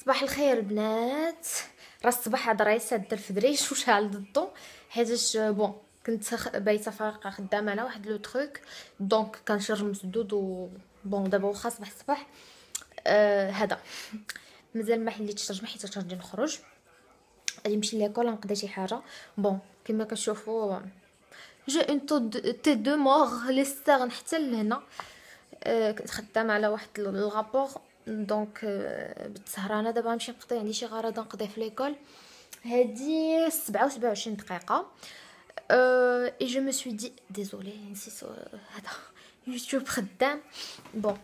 صباح الخير البنات. راه الصباح هذا راه يسد الفدريش وشعل ضدو حيتاش بون كنت بايته فارقه خدامه على واحد لو تروك دونك كنشرج مسدود و بون دابا واخا صباح الصباح هذا مازال ما حليتش الترجمه حيت غادي نخرج غادي نمشي ليكول نقضي شي حاجه. بون كما كتشوفوا جي اون تي دو مور لي ستارن حتى لهنا. كنت خدامه على واحد الغابور دونك بالسهرانه دابا غنمشي نقضي عندي شي غرض نقضيه في ليكول. هادي 27 دقيقه. اي جو مي سوي دي ديزولي نسيت هذا يوتيوب خدام. بون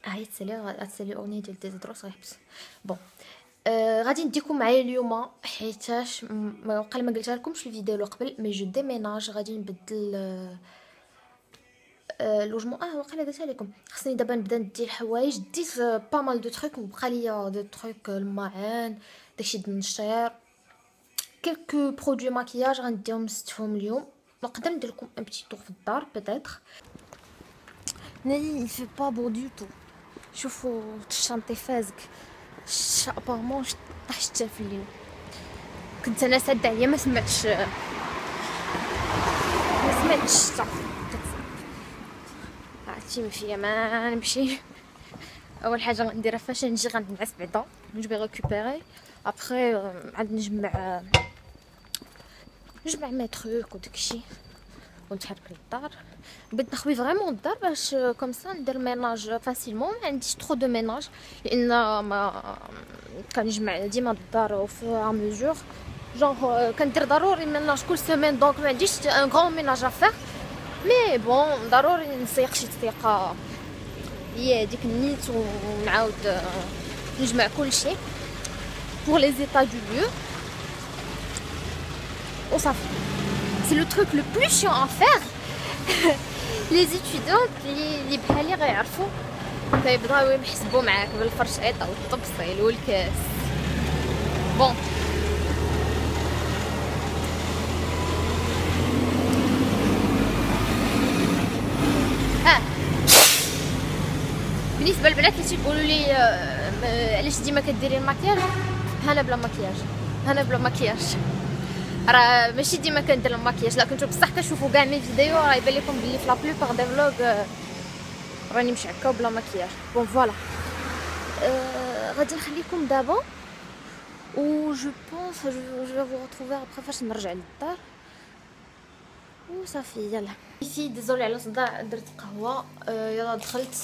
هاي تسالي اغنيه ديال ديزدروس غيحبس. بون غادي نديكم معايا اليوم حيتاش وقال ما قلتها لكمش في الفيديو اللي قبل مي جو ديميناج غادي نبدل لوجمون. وقيلا درتها لكم خصني دابا نبدا ندير الحوايج ديت با مال دو تروك وبقى ليا دو تروك الماعن داكشي د النشير كيلكو برودوي ماكياج غنديهم نستفهم اليوم. نقدر ندير لكم ان بتي طور في الدار بيتيتر. ناري في با بو دو تو. شوفوا الشانطي فازك ابارمون طاحت في الليل. كنت انا ساده عليا ما سمعتش الشتا عرفتي ما فيا ما نمشي. اول حاجه غنديرها فاش نجي غنعس بعدا نجي ريكوبيري ابري عاد نجمع مي تروك وداكشي ونتحرك للدار. بغيت نخوي فريمون الدار باش كومسا ندير ميناج فاسيلمون ما عنديش ترو دو ميناج لان ما كنجمع ديما الدار او في ميزور جونغ كندير ضروري ميناج كل سيمين دونك ما عنديش ان غران ميناج افير. مي بون ضروري نسيق شي تسيقه هي هذيك النيت ونعاود نجمع كلشي pour les états du lieu وصافي. c'est le truc le plus chiant à faire. les étudiants اللي بحالي غيعرفوا كيبداو يحسبوا معاك بالفرشيطه والطبسيل والكاس. بون بالنسبه للبنات اللي تيقولوا لي علاش ديما كديري المكياج، انا بلا مكياج راه ماشي ديما كندير المكياج. لا كنتو بصح كتشوفوا كاع مي فيديو راه يبان لكم بلي في لا بلوبار دي فلوغ راني مشعكه بلا مكياج. بون فوالا غادي نخليكم دابا و جو بونس جو في vous retrouver après فاش نرجع للدار وصافي. يلا سي ديزولي على الصداع درت قهوه. يلا دخلت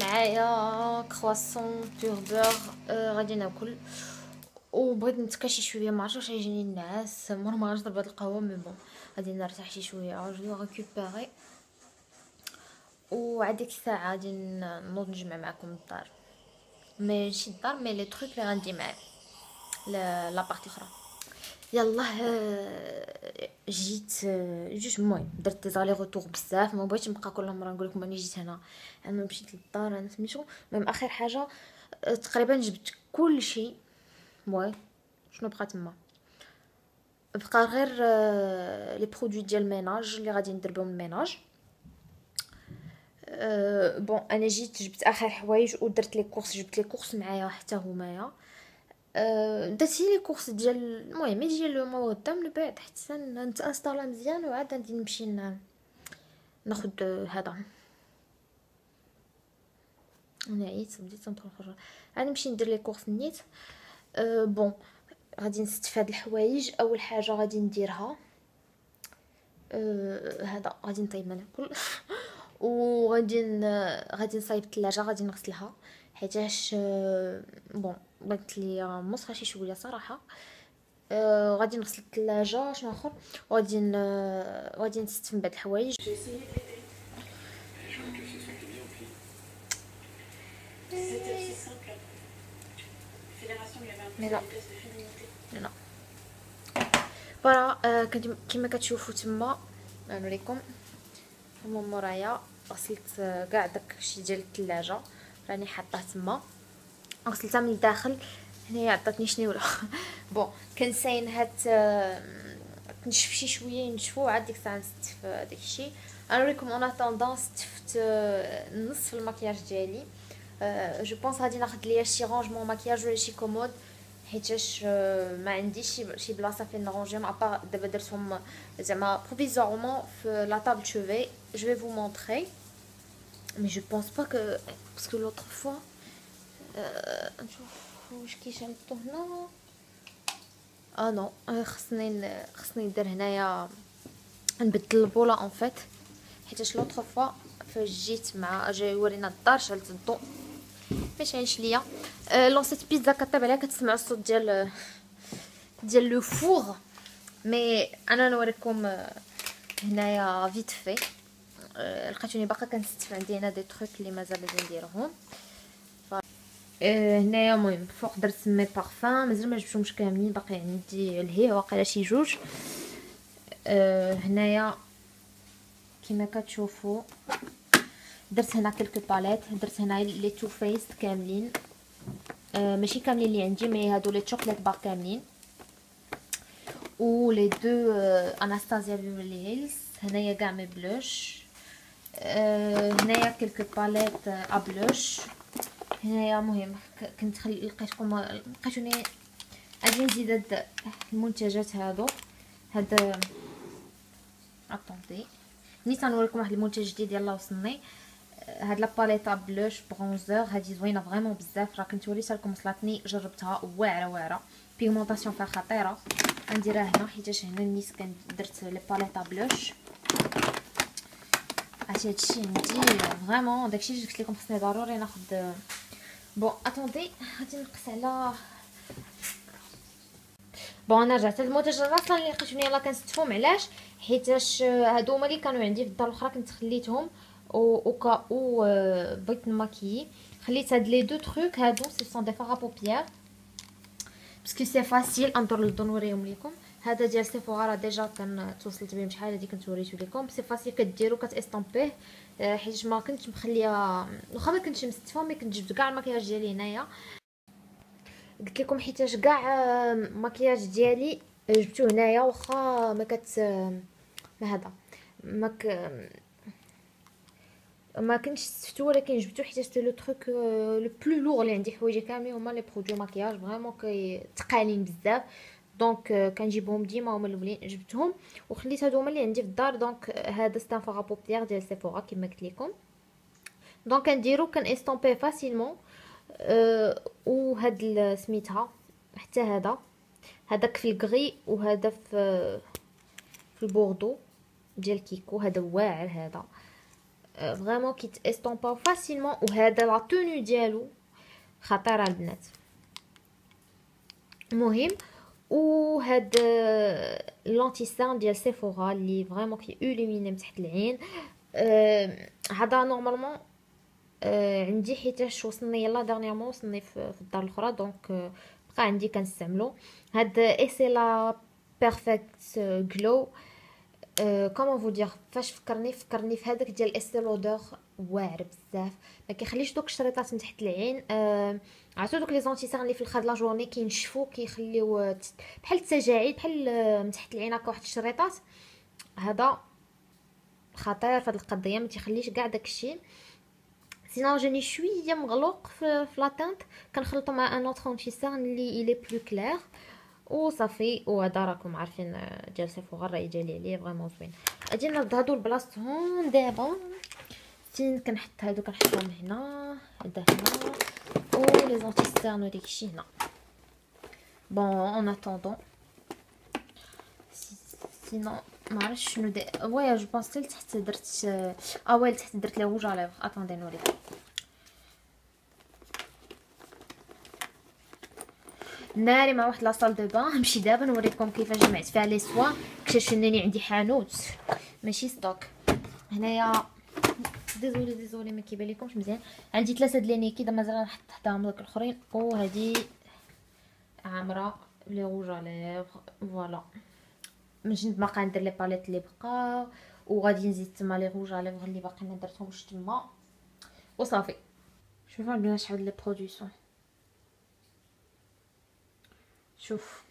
معايا كرواسون بيغ بور غادي ناكل وبغيت نتكاشي شويه ما عرفتش يجيني النعاس ما عرفتش ضربت القهوه مي بون غادي نرتاح شي شويه جو ريكوبيري وعاد الساعه غادي نوض نجمع معكم الدار ماشي الدار مي لي تروك اللي غندي معايا لا بارتي اخرى. يلا جيت جوج المهم درت زالي روتور بزاف ما بغيتش نبقى كل مره نقول لكم راني جيت هنا انا مشيت للدار انا سميتو. المهم اخر حاجه تقريبا جبت كل شيء. واي شنو بقى تما بقى غير لي برودوي ديال الميناج اللي غادي ندير بهم الميناج. بون انا جيت جبت اخر حوايج ودرت لي كورس جبت لي كورس معايا حتى همايا. درت لي كورس ديال المهم ديال لو مو قدام البعد حتى نتانستالا مزيان وعاد غادي نمشي ناخد هذا انا عييت بديت نخرج غادي نمشي ندير لي كورس نيت. بون غادي نستفاد الحوايج. اول حاجه غادي نديرها هذا غادي نطيب ما ناكل غادي نصايب الثلاجه غادي نغسلها حيتاش بون بغيت لي مصحى شي شويه صراحه. غادي نغسل الثلاجه شنو اخر غادي نستف من بعد الحوايج. لا برا كما كتشوفوا تما نوريكم هما مورايا غسلت كاع داكشي ديال الثلاجه راني حاطاه تما غسلتها من الداخل. هنايا عطاتني شنيوله. بون كنساين هاد تنشف شي شويه ينشفوا عاد ديك الساعه نستف داكشي. نوريكم اون اتوندون استفت نص المكياج ديالي جو بونس غادي ناخذ ليا شي رونجمون ماكياج ولا شي كومود، حيتاش ما عنديش شي بلاصه فين نرونجيهم ابار دابا درتهم زعما بروفيزورمون في لا طابل شوفي. جو في فو مونطري مي جو بونس با كو باسكو لوطر فوا نشوف واش كيشعل الضو هنا. نو خصني ندير هنايا نبدل البوله اون فيت، حيتاش لوطر فوا فاش جيت مع جاي ورينا الدار شعلت الضو ما شعلش ليا. لونسيت بيتزا كطيب عليها كتسمعوا الصوت ديال لو فور، مي انا نوريكم هنايا فيت في. لقيتوني باقا كنستف عندي هنا دي تروك اللي مازال غادي نديرهم. هنايا المهم فوق درت مي بارفان مازال ما جبتهمش كاملين، باقي عندي الهي واقيلا شي جوج. هنايا كما كتشوفوا درت هنا كلكو باليت، درت هنا لي تو فيس كاملين، ماشي كاملين اللي عندي مي هادو لي شوكليت بار كاملين، و لي دو اناستازيا بيفرلي هيلز. هنايا كاع مي بلوش. هنايا كلكو باليت ابلوش. هنايا مهم كنت لقيتوني اجي نزيد هاد المنتجات هادو. هاد اتوندي نيت نوريكم واحد المنتج جديد يلاه وصلني. هاد لا باليطه بلوش برونزور هادي زوينه فريمون بزاف، راه كنت وريتها لكم وصلتني جربتها واعره بيغمونطاسيون فيها خطيره. غنديرها هنا حيتاش هنا نيت درت لي باليطه بلوش. عرفتي هادشي عندي فريمون داكشي اللي قلت لكم خصني ضروري ناخذ. بون اتوندي غادي نقص على انا رجعت المنتج اصلا اللي لقيتوني يلاه كنستفهم. علاش؟ حيتاش هادو هما اللي كانوا عندي في الدار الاخرى كنت خليتهم وكا بغيت نماكيي. خليت هاد لي دو تروك هادو سي سون دي فارا بوبيير باسكو سي فاسيل ندور للضو نوريهم لكم. هذا ديال سيفورا راه ديجا توصلت بهم شحال هادي كنت وريتو لكم. سي فاسيل كديرو كتاستامبيه حيت ما كنتش مخليه واخا ما كنتش مستفهم مي كنت جبت كاع الماكياج ديالي هنايا. قلت لكم حيتاش كاع الماكياج ديالي جبتو هنايا واخا ما كت ما هذا ما كنتش استفتو ولكن جبتو حيت سي لو تروك لو بلو لوغ اللي عندي. حوايجي كاملين هما لي برودوي ماكياج فريمون ثقالين بزاف دونك كنجيبهم ديما هما الاولين جبتهم وخليت هادو هما اللي عندي في الدار. دونك هذا ستان فارا بوبيير ديال سيفورا كما قلت لكم. دونك كنديرو كنستامبيه فاسيلمون. وهاد سميتها حتى هذاك في الكغي وهذا في البوردو ديال كيكو. هذا واعر هذا فريمون كيتاستامباو فاسيلمون. وهذا لا توني ديالو خطيره البنات مهم. وهاد لونتي سان ديال سيفورا اللي فريمون كي اولوميني من تحت العين. هذا نورمالمون عندي حيتاش وصلني يلا دارنييرمون وصلني في الدار الاخرى دونك بقى عندي كنستعملو. هاد سي لا بيرفكت غلو كومون فو دير. فاش فكرني في هذاك ديال استي لودور واعر بزاف ما كيخليش دوك الشريطات من تحت العين. عرفتوا دوك لي زونتيسان اللي في الخد لا جورني كينشفوا كيخليو بحال التجاعيد بحال من تحت العين هكا واحد الشريطات. هذا خطير في هاد القضيه ما تيخليش كاع داكشي. سينو جاني شويه مغلوق في لا تانت كنخلطو مع ان اوتر انتيسان اللي الي بلو كلير وصافي. وهذا راكم عارفين ديال سيفورا الراي ديالي عليه فريمون زوين. غادي نرد هادو لبلاصتهم دابا فين كنحط هادو كنحطهم هنا هذا هنا و لي زونتيسان وداكشي هنا. بون اون اتوندون سينو ما عرفتش شنو ويا جو بونس لتحت درت ويل تحت درت لي روج على اتوندي نوريكم. ناري مع واحد لاصال دو بان نمشي دابا نوريكم كيفاش جمعت فيها لي سوا. اكتشفت انني عندي حانوت ماشي ستوك هنايا. ديزولي ما كيبان لكمش مزيان. عندي 3 د لي نيكيد مازال نحط تحتهم دوك الاخرين وهذه عامره لي روج على فوالا. من جنب باقا ندير لي باليت اللي بقاو وغادي نزيد تما لي روج على اللي باقي ما درتهمش تما وصافي. شوفوا البنات شحال لي برودوي سون. شوف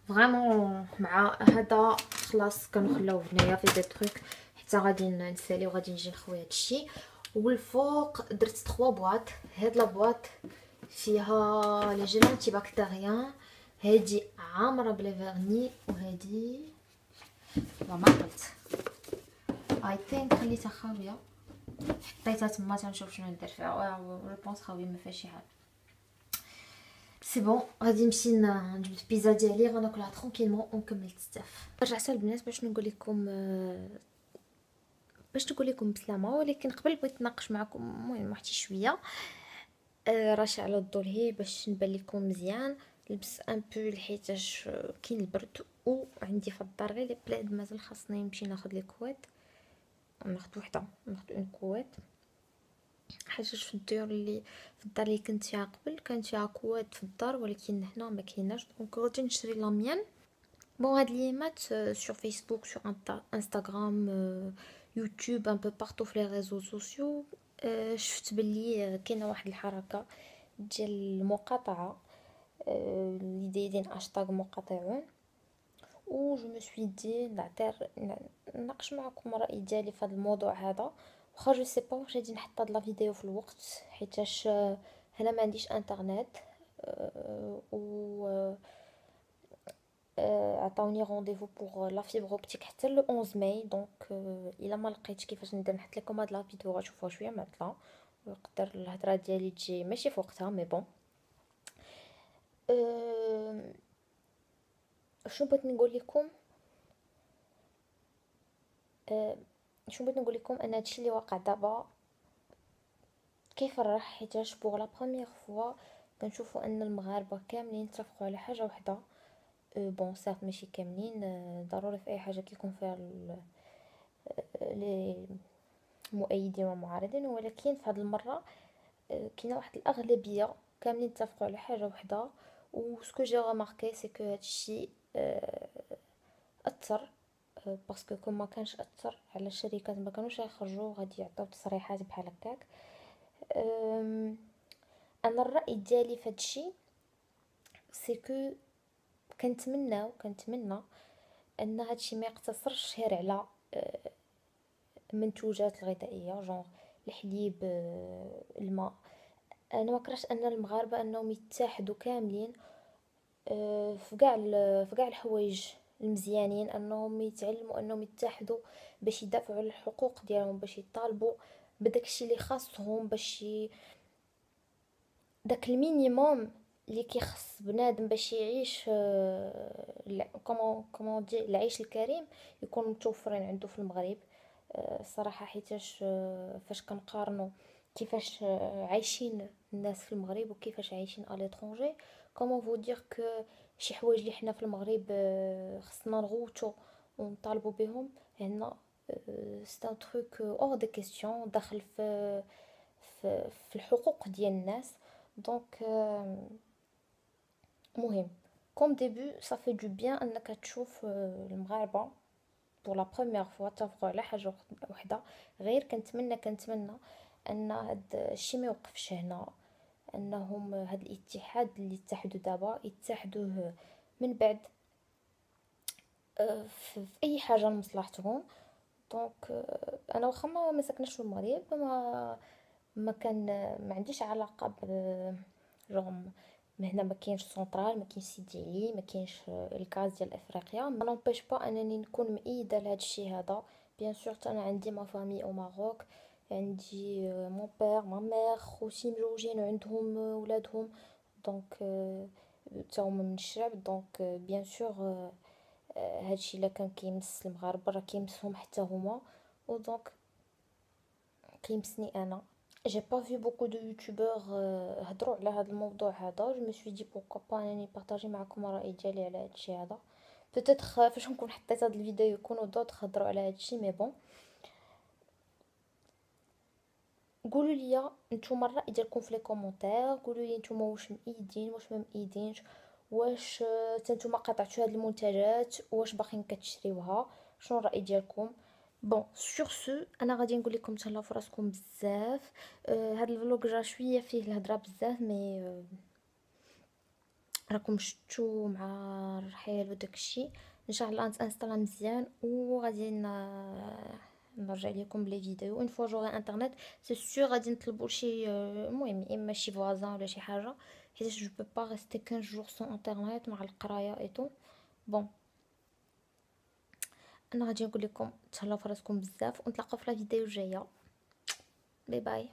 فريمون مع هذا خلاص كنخليوه هنايا في دي تروك حتى غادي نسالي وغادي نجي نخوي هادشي. والفوق درت 3 بواط. هاد لا بواط فيها لي جيل انتي بكتيريان، هادي عامره بلي فيرني، وهادي ما قلت اي ثينك خليتها خاويه، حطيتها تما تنشوف شنو ندير فيها. جو بونس خاويه ما فيها شي حاجه. سي بون، غادي نمشي نجبد البيزا ديالي غناكلها ترونكيلمون ونكمل التستاف. رجعت البنات باش نقول لكم بسلامه، ولكن قبل بغيت نتناقش معكم المهم واحد شويه. راشي على الضو لهي باش نبان لكم مزيان. لبس ان بول حيتاش كاين البرد، وعندي في الدار غير لي بلاد مازال خاصني نمشي ناخذ لي كوات. ناخذ وحده، ناخذ اون كوات، حاجه في الدار اللي كنت فيها قبل كانت فيها كوات في الدار، ولكن هنا ما كايناش، دونك غادي نشري لا ميان. بون هاد ليامات سور فيسبوك، سور انستغرام، يوتيوب، ان بو بارتو في لي ريزو سوسيو، شفت بلي كاينه واحد الحركه ديال المقاطعه، اللي دايرين هاشتاغ مقاطعون. و جو مو سوي دي نناقش معكم الراي ديالي في هذا الموضوع هذا. واخا جو سي با واش غادي نحط هاد لا فيديو في الوقت، حيتاش هنا ما عنديش انترنت، و عطاوني رونديفو بوغ لا فيبر اوبتيك حتى لو 11 ماي. دونك الا ما لقيتش كيفاش ندير نحط لكم هاد لا فيديو غتشوفوها شويه معطله، ويقدر الهضره ديالي تجي ماشي في وقتها، مي بون. شنو بغيت نقول لكم؟ شنو بغيت نقول لكم ان هادشي اللي واقع دابا كيف راح، حيتاش بوغ لا بروميير فوا كنشوفوا ان المغاربه كاملين اتفقوا على حاجه واحده. بون سيرت ماشي كاملين، ضروري في اي حاجه كيكون فيها لي مؤيدين ومعارضين، ولكن في هذه المره كاينه واحد الاغلبيه كاملين اتفقوا على حاجه واحده. و سكو جي رماركي سي كو هادشي اثر، باسكو كون ما كانش اثر على الشركات ما كانوش يخرجوا غادي يعطيو تصريحات بحال هكاك. انا الراي ديالي في هادشي سي كو كنتمنى ان هادشي ما يقتصرش غير على المنتوجات الغذائيه، جونغ الحليب، الماء. انا ما كرهش ان المغاربه انهم يتحدوا كاملين في كاع الحوايج المزيانين، انهم يتعلموا انهم يتحدوا باش يدافعوا على الحقوق ديالهم، باش يطالبوا بداكشي اللي خاصهم، باش داك المينيموم اللي كيخص بنادم باش يعيش، كومون دي العيش الكريم يكون متوفرين عنده في المغرب. الصراحه حيتاش فاش كنقارنوا كيفاش عايشين الناس في المغرب وكيفاش عايشين على لترونجي، كومون فو دير كو شي حوايج اللي حنا في المغرب خصنا نغوتو ونطالبوا بهم هنا، سي ان تروك اور دي كيسيون داخل في الحقوق ديال الناس. دونك مهم كوم ديبي صافي دو بيان انك تشوف المغاربه بور لا بروميير فوا اتفقوا على حاجه وحده. غير كنتمنى ان هاد الشيء ما يوقفش هنا، انهم هاد الاتحاد اللي اتحدوا دابا يتحدوه من بعد في اي حاجه لمصلحتهم. دونك انا واخا ما ساكناش في المغرب، ما كان ما عنديش علاقه رغم ما هنا ما كاينش سنترال، ما كاينش سيدي علي، ما كاينش الغاز ديال افريقيا، ما نوبيش با انني نكون مؤيده لهذا الشيء هذا. بيان سور انا عندي ما فامي او ماروك، عندي مون بير ما مير خوتي مزوجين وعندهم ولادهم، دونك تا هما من الشعب. دونك بيان سور هادشي الا كان كيمس المغاربه راه كيمسهم حتى هما، ودونك كيمسني انا. j'ai pas vu beaucoup de youtubeurs هضروا على هذا الموضوع هذا. جو me suis dit pourquoi pas انني بارطاجي معكم الراي ديالي على هذا الشيء هذا. peut-être فاش نكون حطيت هذا الفيديو يكونوا دوطخ هضروا على هذا الشيء، مي بون. قولوا لي نتوما الراي ديالكم في لي كومونتير، قولوا لي نتوما واش مؤيدين واش ما مؤيدينش، واش نتوما قطعتوا هاد المنتجات واش باقيين كتشريوها، شنو الراي ديالكم؟ بون سور سو انا غادي نقول لكم تهلاو في راسكم بزاف. هاد الفلوق جا شويه فيه الهضره بزاف، مي راكم شفتوا مع الرحيل وداكشي ان شاء الله نتانستالا مزيان، وغادي نرجع لكم بلي فيديو اون فوا جوغي انترنت. سي سور غادي نطلبوا شي المهم اما شي فوازان ولا شي حاجه، حيت جو بو با ريستي 15 جوغ سون انترنت مع القرايه اي تو. بون انا غادي نقول لكم تهلاو في راسكم بزاف، ونتلاقاو في لا فيديو الجايه. باي باي.